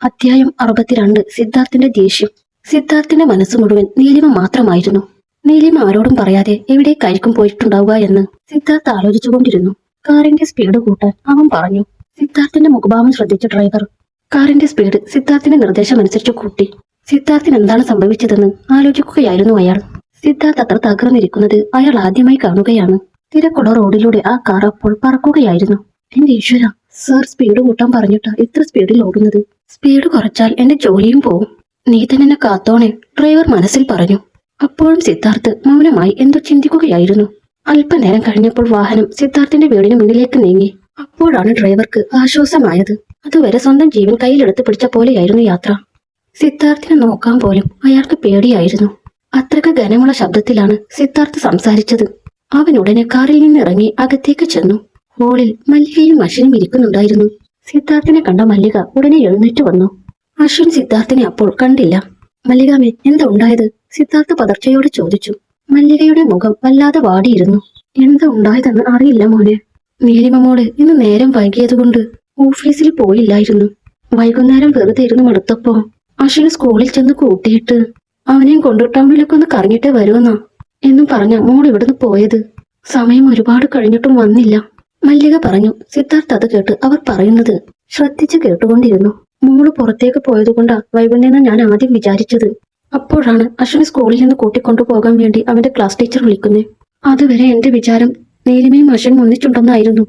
അധ്യായം 62. സിദ്ധാർത്ഥിന്റെ ദേഷ്യം. സിദ്ധാർത്ഥിന്റെ മനസ്സ് മുഴുവൻ നീലിമ മാത്രമായിരുന്നു. നീലിമ ആരോടും പറയാതെ എവിടേക്കായിരിക്കും പോയിട്ടുണ്ടാവുക എന്ന് സിദ്ധാർത്ഥ് ആലോചിച്ചുകൊണ്ടിരുന്നു. കാറിന്റെ സ്പീഡ് കൂട്ടാൻ അവൻ പറഞ്ഞു. സിദ്ധാർത്ഥിന്റെ മുഖഭാവം ശ്രദ്ധിച്ച ഡ്രൈവർ കാറിന്റെ സ്പീഡ് സിദ്ധാർത്ഥിന്റെ നിർദ്ദേശമനുസരിച്ച് കൂട്ടി. സിദ്ധാർത്ഥിന് എന്താണ് സംഭവിച്ചതെന്ന് ആലോചിക്കുകയായിരുന്നു അയാൾ. സിദ്ധാർത്ഥ് അത്ര തകർന്നിരിക്കുന്നത് അയാൾ ആദ്യമായി കാണുകയാണ്. തിരക്കുള്ള റോഡിലൂടെ ആ കാർ അപ്പോൾ പറക്കുകയായിരുന്നു. എന്റെ ഈശ്വര, സർ സ്പീഡ് കൂട്ടാൻ പറഞ്ഞിട്ടാ ഇത്ര സ്പീഡിൽ ഓടുന്നത്. സ്പീഡ് കുറച്ചാൽ എന്റെ ജോലിയും പോവും. നീ തന്നെ എന്നെ കാത്തോണെ, ഡ്രൈവർ മനസ്സിൽ പറഞ്ഞു. അപ്പോഴും സിദ്ധാർത്ഥ് മൗനമായി എന്തോ ചിന്തിക്കുകയായിരുന്നു. അല്പനേരം കഴിഞ്ഞപ്പോൾ വാഹനം സിദ്ധാർത്ഥിന്റെ വീടിന് മുന്നിലേക്ക് നീങ്ങി. അപ്പോഴാണ് ഡ്രൈവർക്ക് ആശ്വാസമായത്. അതുവരെ സ്വന്തം ജീവൻ കയ്യിലെടുത്ത് പിടിച്ച പോലെയായിരുന്നു യാത്ര. സിദ്ധാർത്ഥിനെ നോക്കാൻ പോലും അയാൾക്ക് പേടിയായിരുന്നു. അത്രയ്ക്ക് ഘനമുള്ള ശബ്ദത്തിലാണ് സിദ്ധാർത്ഥ് സംസാരിച്ചത്. അവൻ ഉടനെ കാറിൽ നിന്നിറങ്ങി അകത്തേക്ക് ചെന്നു. ഹോളിൽ മല്ലികയും അശ്വിനും ഇരിക്കുന്നുണ്ടായിരുന്നു. സിദ്ധാർത്ഥിനെ കണ്ട മല്ലിക ഉടനെ എഴുന്നേറ്റ് വന്നു. അശ്വിൻ സിദ്ധാർത്ഥിനെ അപ്പോൾ കണ്ടില്ല. മല്ലികാമേ, എന്താ ഉണ്ടായത്? സിദ്ധാർത്ഥ് പതർച്ചയോട് ചോദിച്ചു. മല്ലികയുടെ മുഖം വല്ലാതെ വാടിയിരുന്നു. എന്താ ഉണ്ടായതെന്ന് അറിയില്ല മോനെ. നീലിമ മോള് ഇന്ന് നേരം വൈകിയതുകൊണ്ട് ഓഫീസിൽ പോയില്ലായിരുന്നു. വൈകുന്നേരം വെറുതെ ഇരുന്ന് മടുത്തപ്പോ അശ്വിന് സ്കൂളിൽ ചെന്ന് കൂട്ടിയിട്ട് അവനെയും കൊണ്ട് ടൗണിലേക്ക് ഒന്ന് കറങ്ങിട്ടേ വരുമെന്നാ എന്നും പറഞ്ഞ മോൾ ഇവിടുന്ന് പോയത്. സമയം ഒരുപാട് കഴിഞ്ഞിട്ടും വന്നില്ല, മല്ലിക പറഞ്ഞു. സിദ്ധാർത്ഥ് അത് കേട്ട് അവർ പറയുന്നത് ശ്രദ്ധിച്ചു കേട്ടുകൊണ്ടിരുന്നു. മോള് പുറത്തേക്ക് പോയതുകൊണ്ടാ വൈകുന്നേരം ഞാൻ ആദ്യം വിചാരിച്ചത്. അപ്പോഴാണ് അശ്വിനി സ്കൂളിൽ നിന്ന് കൂട്ടിക്കൊണ്ടു പോകാൻ വേണ്ടി അവന്റെ ക്ലാസ് ടീച്ചർ വിളിക്കുന്നത്. അതുവരെ എന്റെ വിചാരം നീലിമയും അശ്വിനും ഒന്നിച്ചുണ്ടെന്നായിരുന്നു.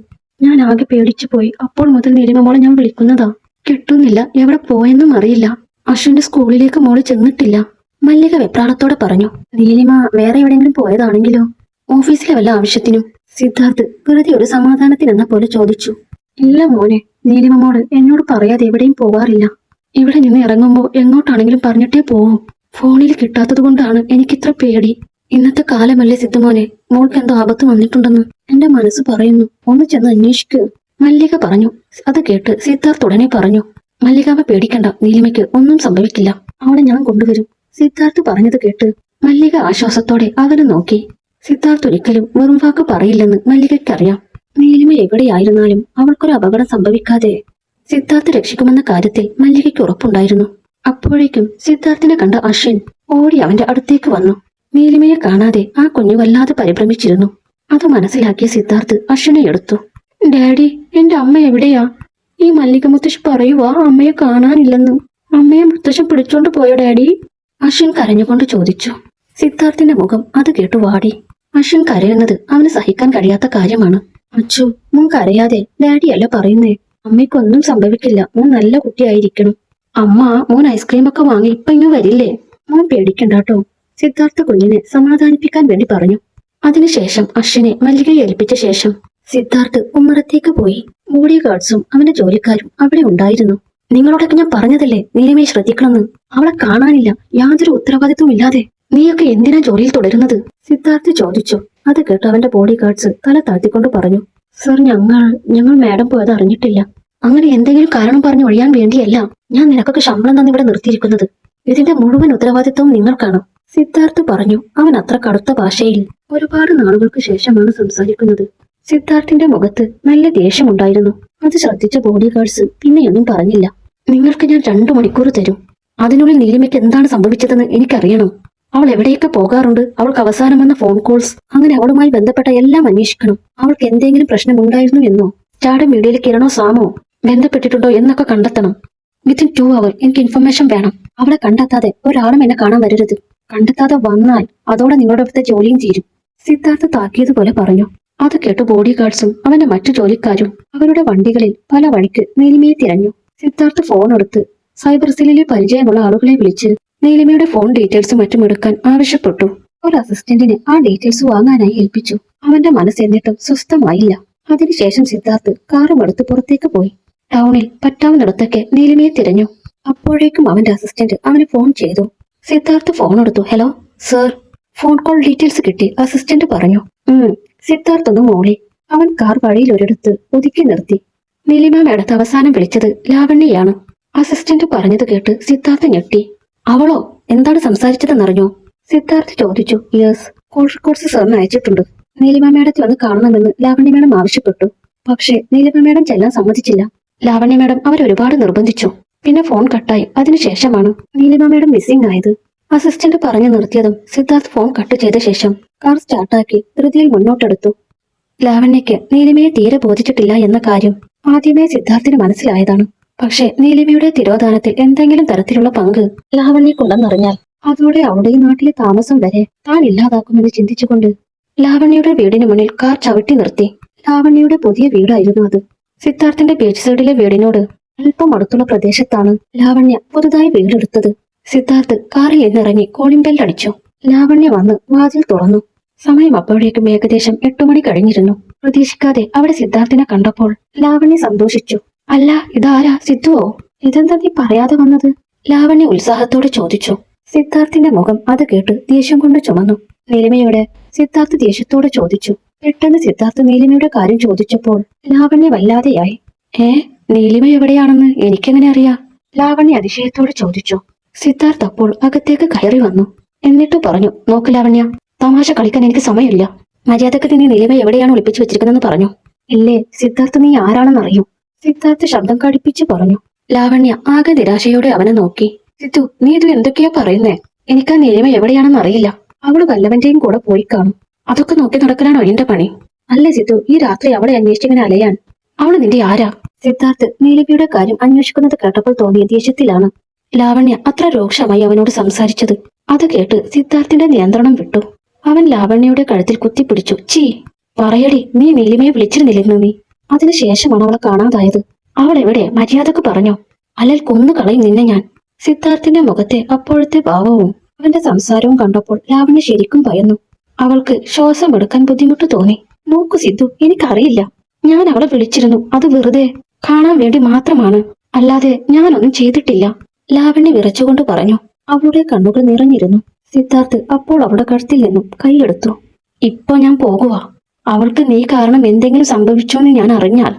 ഞാൻ ആകെ പേടിച്ചു പോയി. അപ്പോൾ മുതൽ നീലിമ മോളെ ഞാൻ വിളിക്കുന്നതാ. കിട്ടുന്നില്ല, എവിടെ പോയെന്നും അറിയില്ല. അശ്വിന്റെ സ്കൂളിലേക്ക് മോള് ചെന്നിട്ടില്ല, മല്ലിക വെപ്രാളത്തോടെ പറഞ്ഞു. നീലിമ വേറെ എവിടെയെങ്കിലും പോയതാണെങ്കിലോ? ഓഫീസിലെ വല്ല ആവശ്യത്തിനും? സിദ്ധാർത്ഥ് വെറുതെ ഒരു സമാധാനത്തിനെന്ന പോലെ ചോദിച്ചു. ഇല്ല മോനെ, നീലിമ മോള് എന്നോട് പറയാതെ എവിടെയും പോവാറില്ല. ഇവിടെ നിന്ന് ഇറങ്ങുമ്പോ എങ്ങോട്ടാണെങ്കിലും പറഞ്ഞിട്ടേ പോവും. ഫോണിൽ കിട്ടാത്തത് കൊണ്ടാണ് എനിക്കിത്ര പേടി. ഇന്നത്തെ കാലമല്ലേ സിദ്ധുമോനെ, മോൾക്ക് എന്തോ ആപത്ത് വന്നിട്ടുണ്ടെന്ന് എന്റെ മനസ്സ് പറയുന്നു. ഒന്ന് ചെന്ന് അന്വേഷിക്ക്, മല്ലിക പറഞ്ഞു. അത് കേട്ട് സിദ്ധാർത്ഥ് ഉടനെ പറഞ്ഞു. മല്ലികാമ പേടിക്കണ്ട, നീലിമയ്ക്ക് ഒന്നും സംഭവിക്കില്ല, അവളെ ഞാൻ കൊണ്ടുവരും. സിദ്ധാർത്ഥ് പറഞ്ഞത് കേട്ട് മല്ലിക ആശ്വാസത്തോടെ അവനെ നോക്കി. സിദ്ധാർത്ഥ് ഒരിക്കലും വെറും വാക്ക് പറയില്ലെന്ന് മല്ലികയ്ക്കറിയാം. നീലിമ എവിടെയായിരുന്നാലും അവൾക്കൊരു അപകടം സംഭവിക്കാതെ സിദ്ധാർത്ഥ് രക്ഷിക്കുമെന്ന കാര്യത്തിൽ മല്ലികയ്ക്ക് ഉറപ്പുണ്ടായിരുന്നു. അപ്പോഴേക്കും സിദ്ധാർത്ഥിനെ കണ്ട അശ്വിൻ ഓടി അവന്റെ അടുത്തേക്ക് വന്നു. നീലിമയെ കാണാതെ ആ കുഞ്ഞു വല്ലാതെ പരിഭ്രമിച്ചിരുന്നു. അത് മനസ്സിലാക്കിയ സിദ്ധാർത്ഥ് അശ്വിനെ എടുത്തു. ഡാഡി, എന്റെ അമ്മ എവിടെയാ? ഈ മല്ലിക മുത്തശ്ശി പറയുവാ അമ്മയെ കാണാനില്ലെന്ന്. അമ്മയെ മുത്തശ്ശൻ പിടിച്ചോണ്ട് പോയോ ഡാഡി? അശ്വിൻ കരഞ്ഞുകൊണ്ട് ചോദിച്ചു. സിദ്ധാർത്ഥിന്റെ മുഖം അത് കേട്ടു വാടി. അശ്വിൻ കരയുന്നത് അവന് സഹിക്കാൻ കഴിയാത്ത കാര്യമാണ്. അച്ചു, മോൻ കരയാതെ, ഡാഡിയല്ല പറയുന്നേ. അമ്മയ്ക്കൊന്നും സംഭവിക്കില്ല, മോൻ നല്ല കുട്ടിയായിരിക്കണം. അമ്മ മോൻ ഐസ്ക്രീമൊക്കെ വാങ്ങി ഇപ്പൊ ഇങ്ങ് വരില്ലേ? മോൻ പേടിക്കണ്ടാട്ടോ, സിദ്ധാർത്ഥ കുഞ്ഞിനെ സമാധാനിപ്പിക്കാൻ വേണ്ടി പറഞ്ഞു. അതിനുശേഷം അശ്വിനെ മല്ലികയെ ഏൽപ്പിച്ച ശേഷം സിദ്ധാർത്ഥ് ഉമ്മറത്തേക്ക് പോയി. ബോഡി ഗാർഡ്സും അവന്റെ ജോലിക്കാരും അവിടെ ഉണ്ടായിരുന്നു. നിങ്ങളോടൊക്കെ ഞാൻ പറഞ്ഞതല്ലേ നീലിമയെ ശ്രദ്ധിക്കണമെന്ന്. അവളെ കാണാനില്ല, യാതൊരു ഉത്തരവാദിത്വം ഇല്ലാതെ നീയൊക്കെ എന്തിനാ ജോലിയിൽ തുടരുന്നത്? സിദ്ധാർത്ഥ് ചോദിച്ചു. അത് കേട്ട് അവന്റെ ബോഡി ഗാർഡ്സ് തല താഴ്ത്തിക്കൊണ്ട് പറഞ്ഞു. സർ, ഞങ്ങൾ മാഡം പോയത് അറിഞ്ഞിട്ടില്ല. അങ്ങനെ എന്തെങ്കിലും കാരണം പറഞ്ഞു ഒഴിയാൻ വേണ്ടിയല്ല ഞാൻ നിനക്കൊക്കെ ശമ്പളം തന്ന് ഇവിടെ നിർത്തിയിരിക്കുന്നത്. ഇതിന്റെ മുഴുവൻ ഉത്തരവാദിത്വവും നിങ്ങൾക്കാണ്, സിദ്ധാർത്ഥ് പറഞ്ഞു. അവൻ അത്ര കടുത്ത ഭാഷയിൽ ഒരുപാട് നാളുകൾക്ക് ശേഷമാണ് സംസാരിക്കുന്നത്. സിദ്ധാർത്ഥിന്റെ മുഖത്ത് നല്ല ദേഷ്യമുണ്ടായിരുന്നു. അത് ശ്രദ്ധിച്ച ബോഡി ഗാർഡ്സ് പിന്നെയൊന്നും പറഞ്ഞില്ല. നിങ്ങൾക്ക് ഞാൻ 2 മണിക്കൂർ തരും. അതിനുള്ളിൽ നീലിമയ്ക്ക് എന്താണ് സംഭവിച്ചതെന്ന് എനിക്കറിയണം. അവൾ എവിടെയൊക്കെ പോകാറുണ്ട്, അവൾക്ക് അവസാനം വന്ന ഫോൺ കോൾസ്, അങ്ങനെ അവളുമായി ബന്ധപ്പെട്ട എല്ലാം അന്വേഷിക്കണം. അവൾക്ക് എന്തെങ്കിലും പ്രശ്നമുണ്ടായിരുന്നു എന്നോ, ചാട മീഡിയയിൽ കിരണോ സാമോ ബന്ധപ്പെട്ടിട്ടുണ്ടോ എന്നൊക്കെ കണ്ടെത്തണം. വിത്തിൻ 2 അവർ എനിക്ക് ഇൻഫർമേഷൻ വേണം. അവളെ കണ്ടെത്താതെ ഒരാളും എന്നെ കാണാൻ വരരുത്. കണ്ടെത്താതെ വന്നാൽ അതോടെ നിങ്ങളുടെ അടുത്ത ജോലിയും തീരും, സിദ്ധാർത്ഥ് താക്കിയതുപോലെ പറഞ്ഞു. അത് കേട്ട് ബോഡി ഗാർഡ്സും അവന്റെ മറ്റു ജോലിക്കാരും അവരുടെ വണ്ടികളിൽ പല വഴിക്ക് നീലിമയെ തിരഞ്ഞു. സിദ്ധാർത്ഥ് ഫോൺ എടുത്ത് സൈബർ സെല്ലിലെ പരിചയമുള്ള ആളുകളെ വിളിച്ച് നീലിമയുടെ ഫോൺ ഡീറ്റെയിൽസ് മറ്റും എടുക്കാൻ ആവശ്യപ്പെട്ടു. ഒരു അസിസ്റ്റന്റിനെ ആ ഡീറ്റെയിൽസ് വാങ്ങാനായി ഏൽപ്പിച്ചു. അവന്റെ മനസ്സ് എന്നിട്ടും സ്വസ്ഥമായില്ല. അതിനുശേഷം സിദ്ധാർത്ഥ് കാറും എടുത്ത് പുറത്തേക്ക് പോയി. ടൗണിൽ പറ്റാവുന്നിടത്തൊക്കെ നീലിമയെ തിരഞ്ഞു. അപ്പോഴേക്കും അവന്റെ അസിസ്റ്റന്റ് അവന് ഫോൺ ചെയ്തു. സിദ്ധാർത്ഥ് ഫോൺ എടുത്തു. Hello sir. Phone call details കിട്ടി, അസിസ്റ്റന്റ് പറഞ്ഞു. സിദ്ധാർത്ഥ് ഒന്ന് മോളി. അവൻ കാർ വഴിയിൽ ഒരിടത്ത് ഒതുക്കി നിർത്തി. നീലിമ മേഡത്തെ അവസാനം വിളിച്ചത് ലാവണ്യയാണ്, അസിസ്റ്റന്റ് പറഞ്ഞത് കേട്ട് സിദ്ധാർത്ഥ് ഞെട്ടി. അവളോ? എന്താണ് സംസാരിച്ചതെന്നറിഞ്ഞോ? സിദ്ധാർത്ഥ് ചോദിച്ചു. യെസ്, കോൾ റെക്കോർഡ്സ് സാറിന് അയച്ചിട്ടുണ്ട്. നീലിമ മേഡത്തെ ഒന്ന് കാണണമെന്ന് ലാവണ്യ മേഡം ആവശ്യപ്പെട്ടു. പക്ഷേ നീലിമ മേഡം ചെല്ലാൻ സമ്മതിച്ചില്ല. ലാവണ്യ മേഡം അവരൊരുപാട് നിർബന്ധിച്ചു. പിന്നെ ഫോൺ കട്ടായി. അതിനുശേഷമാണ് നീലിമ മേഡം മിസ്സിംഗ് ആയത്. അസിസ്റ്റന്റ് പറഞ്ഞു നിർത്തിയതും സിദ്ധാർത്ഥ് ഫോൺ കട്ട് ചെയ്ത ശേഷം കാർ സ്റ്റാർട്ടാക്കി ധൃതിയിൽ മുന്നോട്ടെടുത്തു. ലാവണ്യയ്ക്ക് നീലിമയെ തീരെ ബോധിച്ചിട്ടില്ല എന്ന കാര്യം ആദ്യമേ സിദ്ധാർത്ഥിന് മനസ്സിലായതാണ്. പക്ഷെ നീലിമയുടെ തിരോധാനത്തിൽ എന്തെങ്കിലും തരത്തിലുള്ള പങ്ക് ലാവണ്യക്കുണ്ടെന്നറിഞ്ഞാൽ അതോടെ അവളുടെ ഈ നാട്ടിലെ താമസം വരെ താൻ ഇല്ലാതാക്കുമെന്ന് ചിന്തിച്ചുകൊണ്ട് ലാവണ്യയുടെ വീടിന് മുന്നിൽ കാർ ചവിട്ടി നിർത്തി. ലാവണ്യയുടെ പുതിയ വീടായിരുന്നു അത്. സിദ്ധാർത്ഥിന്റെ ബീച്ച് സൈഡിലെ വീടിനോട് അല്പം അടുത്തുള്ള പ്രദേശത്താണ് ലാവണ്യ പുതുതായി വീടെടുത്തത്. സിദ്ധാർത്ഥ് കാറിൽ നിന്നിറങ്ങി കോളിംഗ് ബെൽ അടിച്ചു. ലാവണ്യ വന്ന് വാതിൽ തുറന്നു. സമയം അപ്പോഴേക്കും ഏകദേശം 8 മണി കഴിഞ്ഞിരുന്നു. പ്രതീക്ഷിക്കാതെ അവിടെ സിദ്ധാർത്ഥിനെ കണ്ടപ്പോൾ ലാവണ്യ സന്തോഷിച്ചു. അല്ല, ഇതാരാ? സിദ്ധുവോ? ഇതെന്താ നീ പറയാതെ വന്നത്? ലാവണ്യ ഉത്സാഹത്തോടെ ചോദിച്ചു. സിദ്ധാർത്ഥിന്റെ മുഖം അത് കേട്ട് ദേഷ്യം കൊണ്ട് ചുമന്നു. നീലിമയുടെ സിദ്ധാർത്ഥ് ദേഷ്യത്തോടെ ചോദിച്ചു. പെട്ടെന്ന് സിദ്ധാർത്ഥ് നീലിമയുടെ കാര്യം ചോദിച്ചപ്പോൾ ലാവണ്യ വല്ലാതെയായി. നീലിമ എവിടെയാണെന്ന് എനിക്കെങ്ങനെ അറിയാം? ലാവണ്യ അതിശയത്തോടെ ചോദിച്ചു. സിദ്ധാർത്ഥ് അപ്പോൾ അകത്തേക്ക് കയറി വന്നു. എന്നിട്ട് പറഞ്ഞു, നോക്ക് ലാവണ്യ, തമാശ കളിക്കാൻ എനിക്ക് സമയമില്ല. മര്യാദക്ക് നീ നീലിമ എവിടെയാണ് ഒളിപ്പിച്ചു വെച്ചിരിക്കുന്നതെന്ന് പറഞ്ഞു. ഇല്ലേ സിദ്ധാർത്ഥ്, നീ ആരാണെന്നറിയൂ? സിദ്ധാർത്ഥ് ശബ്ദം കടുപ്പിച്ച് പറഞ്ഞു. ലാവണ്യ ആകെ നിരാശയോടെ അവനെ നോക്കി. സിദ്ധു, നീ ഇത് എന്തൊക്കെയാ പറയുന്നേ? എനിക്കാ നീലിമ എവിടെയാണെന്ന് അറിയില്ല. അവള് വല്ലവന്റെയും കൂടെ പോയി കാണും. അതൊക്കെ നോക്കി നടക്കലാണോ എന്റെ പണി? അല്ല സിദ്ധു, ഈ രാത്രി അവളെ അന്വേഷിച്ചിങ്ങനെ അലയാൻ അവള് നിന്റെ ആരാ? സിദ്ധാർത്ഥ് നീലിമയുടെ കാര്യം അന്വേഷിക്കുന്നത് കേട്ടപ്പോൾ തോന്നിയ ദേഷ്യത്തിലാണ് ലാവണ്യ അത്ര രൂക്ഷമായി അവനോട് സംസാരിച്ചത്. അത് കേട്ട് സിദ്ധാർത്ഥിന്റെ നിയന്ത്രണം വിട്ടു. അവൻ ലാവണ്യയുടെ കഴുത്തിൽ കുത്തിപ്പിടിച്ചു. ചീ, പറയടി, നീ നീലിമയെ വിളിച്ചിരുന്നില്ലെന്ന് നീ? അതിനുശേഷമാണ് അവളെ കാണാതായത്. അവൾ എവിടെ? മര്യാദക്ക് പറഞ്ഞോ, അല്ലൽ കൊന്നു കളയും നിന്നെ ഞാൻ. സിദ്ധാർത്ഥിന്റെ മുഖത്തെ അപ്പോഴത്തെ ഭാവവും അവന്റെ സംസാരവും കണ്ടപ്പോൾ ലാവണ്യ ശരിക്കും ഭയന്നു. അവൾക്ക് ശ്വാസം എടുക്കാൻ ബുദ്ധിമുട്ട് തോന്നി. നോക്കു സിദ്ധു, എനിക്കറിയില്ല. ഞാൻ അവളെ വിളിച്ചിരുന്നു. അത് വെറുതെ കാണാൻ വേണ്ടി മാത്രമാണ്, അല്ലാതെ ഞാനൊന്നും ചെയ്തിട്ടില്ല. ലാവണ്യ വിറച്ചുകൊണ്ട് പറഞ്ഞു. അവളുടെ കണ്ണുകൾ നിറഞ്ഞിരുന്നു. സിദ്ധാർത്ഥ് അപ്പോൾ അവളുടെ കഴുത്തിൽ നിന്നും കൈയെടുത്തു. ഇപ്പൊ ഞാൻ പോകുക. അവൾക്ക് നീ കാരണം എന്തെങ്കിലും സംഭവിച്ചോന്ന് ഞാൻ അറിഞ്ഞാൽ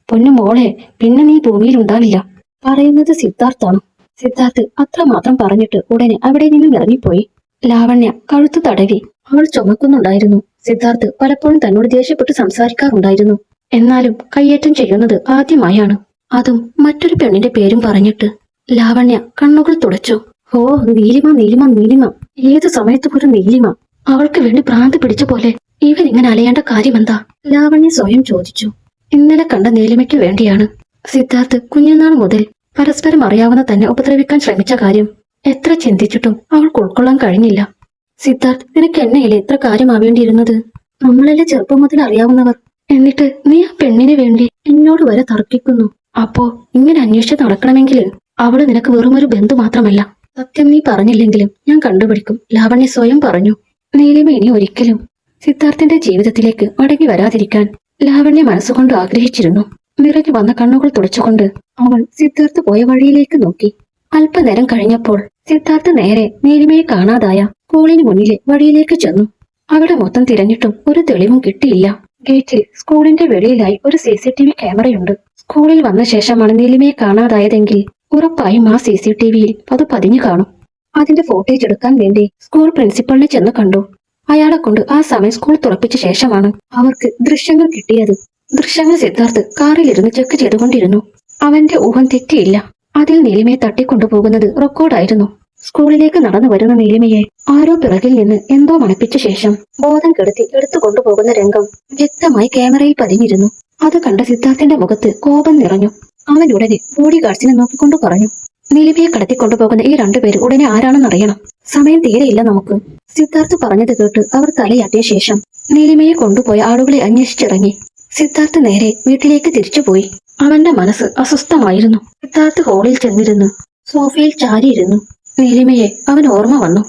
പൊന്നു മോളെ, പിന്നെ നീ ഭൂമിയിൽ ഉണ്ടാവില്ല. പറയുന്നത് സിദ്ധാർത്ഥാണ്. സിദ്ധാർത്ഥ് അത്രമാത്രം പറഞ്ഞിട്ട് ഉടനെ അവിടെ നിന്നും ഇറങ്ങിപ്പോയി. ലാവണ്യ കഴുത്തു തടവി. അവൾ ചുമക്കുന്നുണ്ടായിരുന്നു. സിദ്ധാർത്ഥ് പലപ്പോഴും തന്നോട് ദേഷ്യപ്പെട്ട് സംസാരിക്കാറുണ്ടായിരുന്നു. എന്നാലും കയ്യേറ്റം ചെയ്യുന്നത് ആദ്യമായാണ്, അതും മറ്റൊരു പെണ്ണിന്റെ പേരും പറഞ്ഞിട്ട്. ലാവണ്യ കണ്ണുകൾ തുടച്ചു. ഓ, നീലിമ നീലിമ നീലിമ, ഏതു സമയത്തും ഒരു നീലിമ. അവൾക്ക് വേണ്ടി ഭ്രാന്ത് പിടിച്ച പോലെ ഇവൻ ഇങ്ങനെ അലയേണ്ട കാര്യമെന്താ? ലാവണ്യ സ്വയം ചോദിച്ചു. ഇന്നലെ കണ്ട നീലിമയ്ക്ക് വേണ്ടിയാണ്. സിദ്ധാർത്ഥ് കുഞ്ഞുനാൾ മുതൽ പരസ്പരം അറിയാവുന്ന തന്നെ ഉപദ്രവിക്കാൻ ശ്രമിച്ച കാര്യം എത്ര ചിന്തിച്ചിട്ടും അവൾക്ക് ഉൾക്കൊള്ളാൻ കഴിഞ്ഞില്ല. സിദ്ധാർത്ഥ്, നിനക്ക് എന്നെയല്ലേ ഇത്ര കാര്യമാവേണ്ടിയിരുന്നത്? നമ്മളല്ലേ ചെറുപ്പം മുതൽ അറിയാവുന്നവർ. എന്നിട്ട് നീ ആ പെണ്ണിന് വേണ്ടി എന്നോട് വരെ തർക്കിക്കുന്നു. അപ്പോ ഇങ്ങനെ അന്വേഷിച്ച് നടക്കണമെങ്കിൽ അവള് നിനക്ക് വെറുമൊരു ബന്ധു മാത്രമല്ല. സത്യം നീ പറഞ്ഞില്ലെങ്കിലും ഞാൻ കണ്ടുപിടിക്കും, ലാവണ്യ സ്വയം പറഞ്ഞു. നീലിമ ഇനി ഒരിക്കലും സിദ്ധാർത്ഥിന്റെ ജീവിതത്തിലേക്ക് മടങ്ങി വരാതിരിക്കാൻ ലാവണ്യ മനസ്സുകൊണ്ട് ആഗ്രഹിച്ചിരുന്നു. നിറഞ്ഞു വന്ന കണ്ണുകൾ തുടച്ചുകൊണ്ട് അവൾ സിദ്ധാർത്ഥ് പോയ വഴിയിലേക്ക് നോക്കി. അല്പനേരം കഴിഞ്ഞപ്പോൾ സിദ്ധാർത്ഥ് നേരെ നീലിമയെ കാണാതായ സ്കൂളിന് മുന്നിലെ വഴിയിലേക്ക് ചെന്നു. അവിടെ മൊത്തം തിരഞ്ഞിട്ടും ഒരു തെളിവും കിട്ടിയില്ല. ഗേറ്റിൽ സ്കൂളിന്റെ വെളിയിലായി ഒരു CCTV ക്യാമറയുണ്ട്. സ്കൂളിൽ വന്ന ശേഷമാണ് നീലിമയെ കാണാതായതെങ്കിൽ ഉറപ്പായും ആ CCTVയിൽ അത് പതിഞ്ഞു കാണും. അതിന്റെ ഫോട്ടേജ് എടുക്കാൻ വേണ്ടി സ്കൂൾ പ്രിൻസിപ്പളിനെ ചെന്ന് കണ്ടു. അയാളെ കൊണ്ട് ആ സമയം സ്കൂൾ തുറപ്പിച്ച ശേഷമാണ് അവർക്ക് ദൃശ്യങ്ങൾ കിട്ടിയത്. ദൃശ്യങ്ങൾ സിദ്ധാർത്ഥ് കാറിലിരുന്ന് ചെക്ക് ചെയ്തുകൊണ്ടിരുന്നു. അവന്റെ ഊഹം തെറ്റിയില്ല. അതിൽ നീലിമയെ തട്ടിക്കൊണ്ടുപോകുന്നത് റെക്കോർഡായിരുന്നു. സ്കൂളിലേക്ക് നടന്നു വരുന്ന നീലിമയെ ആരോ പിറകിൽ നിന്ന് എന്തോ മണപ്പിച്ച ശേഷം ബോധം കെടുത്തി എടുത്തു കൊണ്ടുപോകുന്ന രംഗം വ്യക്തമായി ക്യാമറയിൽ പതിഞ്ഞിരുന്നു. അത് കണ്ട സിദ്ധാർത്ഥിന്റെ മുഖത്ത് കോപം നിറഞ്ഞു. അവൻ ഉടനെ ബോഡി ഗാർഡ്സിനെ നോക്കിക്കൊണ്ട് പറഞ്ഞു, നീലിമയെ കടത്തിക്കൊണ്ടുപോകുന്ന ഈ 2 പേര് ഉടനെ ആരാണെന്നറിയണം. സമയം തീരെയില്ല നമുക്ക്. സിദ്ധാർത്ഥ് പറഞ്ഞത് കേട്ട് അവർ തലയാട്ടിയ ശേഷം നീലിമയെ കൊണ്ടുപോയ ആളുകളെ അന്വേഷിച്ചിറങ്ങി. സിദ്ധാർത്ഥ് നേരെ വീട്ടിലേക്ക് തിരിച്ചുപോയി. അവന്റെ മനസ്സ് അസ്വസ്ഥമായിരുന്നു. സിദ്ധാർത്ഥ് ഹാളിൽ ചെന്നിരുന്നു സോഫയിൽ ചാരിയിരുന്നു. നീലിമയെ അവൻ ഓർമ്മ വന്നു.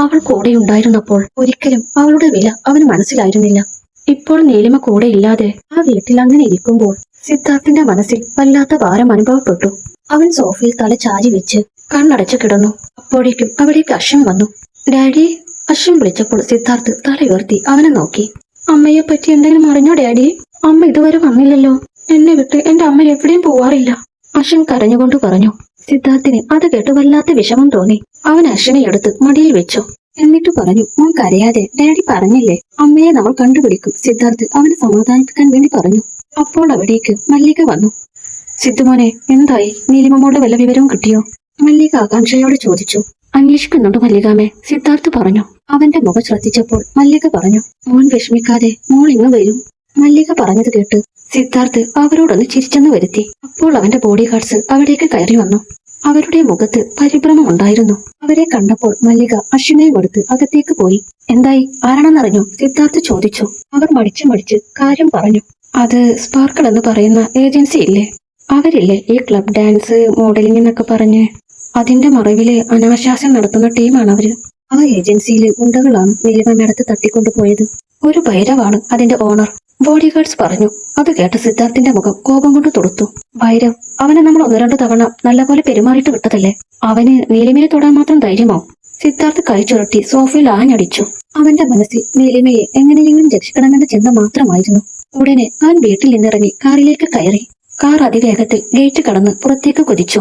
അവൾ കൂടെയുണ്ടായിരുന്നപ്പോൾ ഒരിക്കലും അവളുടെ വില അവന് മനസ്സിലായിരുന്നില്ല. ഇപ്പോൾ നീലിമ കൂടെ ഇല്ലാതെ ആ വീട്ടിൽ അങ്ങനെ ഇരിക്കുമ്പോൾ സിദ്ധാർത്ഥിന്റെ മനസ്സിൽ വല്ലാത്ത ഭാരം അനുഭവപ്പെട്ടു. അവൻ സോഫയിൽ തല ചാരി വെച്ച് കണ്ണടച്ചു കിടന്നു. അപ്പോഴേക്കും അവിടേക്ക് അശ്വൻ വന്നു. ഡാഡി, അശ്വൻ വിളിച്ചപ്പോൾ സിദ്ധാർത്ഥ് തല ഉയർത്തി അവനെ നോക്കി. അമ്മയെ പറ്റി എന്തെങ്കിലും അറിഞ്ഞോ ഡാഡി? അമ്മ ഇതുവരെ വന്നില്ലല്ലോ. എന്നെ വിട്ട് എന്റെ അമ്മ എവിടെയും പോവാറില്ല. അശ്വൻ കരഞ്ഞുകൊണ്ട് പറഞ്ഞു. സിദ്ധാർത്ഥിന് അത് കേട്ട് വല്ലാത്ത വിഷമം തോന്നി. അവൻ അശ്വനെ എടുത്ത് മടിയിൽ വെച്ചു. എന്നിട്ട് പറഞ്ഞു, മോൻ കരയാതെ, ഡാഡി പറഞ്ഞില്ലേ അമ്മയെ നമ്മൾ കണ്ടുപിടിക്കും. സിദ്ധാർത്ഥ് അവനെ സമാധാനിപ്പിക്കാൻ വേണ്ടി പറഞ്ഞു. അപ്പോൾ അവിടേക്ക് മല്ലിക വന്നു. സിദ്ധുമോനെ, എന്തായി? നീലിമമ്മോളുടെ വല്ല വിവരവും കിട്ടിയോ? മല്ലിക ആകാംക്ഷയോട് ചോദിച്ചു. അന്വേഷിക്കുന്നുണ്ട് മല്ലികാമേ, സിദ്ധാർത്ഥ് പറഞ്ഞു. അവന്റെ മുഖം ശ്രദ്ധിച്ചപ്പോൾ മല്ലിക പറഞ്ഞു, മോൻ വിഷമിക്കാതെ, മോൾ ഇങ്ങ് വരും. മല്ലിക പറഞ്ഞത് കേട്ട് സിദ്ധാർത്ഥ് അവരോടൊന്ന് ചിരിച്ചെന്ന് വരുത്തി. അപ്പോൾ അവന്റെ ബോഡി ഗാർഡ്സ് അവിടേക്ക് കയറി വന്നു. അവരുടെ മുഖത്ത് പരിഭ്രമമുണ്ടായിരുന്നു. അവരെ കണ്ടപ്പോൾ മല്ലിക അശ്വിനെയും എടുത്ത് അകത്തേക്ക് പോയി. എന്തായി? ആരാണെന്നറിഞ്ഞു? സിദ്ധാർത്ഥ് ചോദിച്ചു. അവർ മടിച്ച് കാര്യം പറഞ്ഞു. അത് സ്പാർക്കിൾ എന്ന് പറയുന്ന ഏജൻസി ഇല്ലേ, അവരില്ലേ ഈ ക്ലബ് ഡാൻസ് മോഡലിംഗ് എന്നൊക്കെ പറഞ്ഞ് അതിന്റെ മറവില് അനാശാസ്യം നടത്തുന്ന ടീമാണ് അവര്. ആ ഏജൻസിയിൽ ഗുണ്ടകളാണ് നീലിമ മേഡത്തെ തട്ടിക്കൊണ്ടുപോയത്. ഒരു ഭൈരവാണ് അതിന്റെ ഓണർ, ബോഡി ഗാർഡ്സ് പറഞ്ഞു. അത് കേട്ട സിദ്ധാർത്ഥിന്റെ മുഖം കോപം കൊണ്ട് തുടുത്തു. ഭൈരവ്, അവനെ നമ്മൾ 1-2 തവണ നല്ലപോലെ പെരുമാറിയിട്ട് വിട്ടതല്ലേ, അവന് നീലിമയെ തൊടാൻ മാത്രം ധൈര്യമോ? സിദ്ധാർത്ഥ് കൈ ചുരുട്ടി സോഫയിൽ ആഞ്ഞടിച്ചു. അവന്റെ മനസ്സിൽ നീലിമയെ എങ്ങനെയെങ്കിലും രക്ഷിക്കണമെന്ന ചിന്ത മാത്രമായിരുന്നു. ഉടനെ അവൻ വീട്ടിൽ നിന്നിറങ്ങി കാറിലേക്ക് കയറി. കാർ അതിവേഗത്തിൽ ഗേറ്റ് കടന്ന് പുറത്തേക്ക് കുതിച്ചു.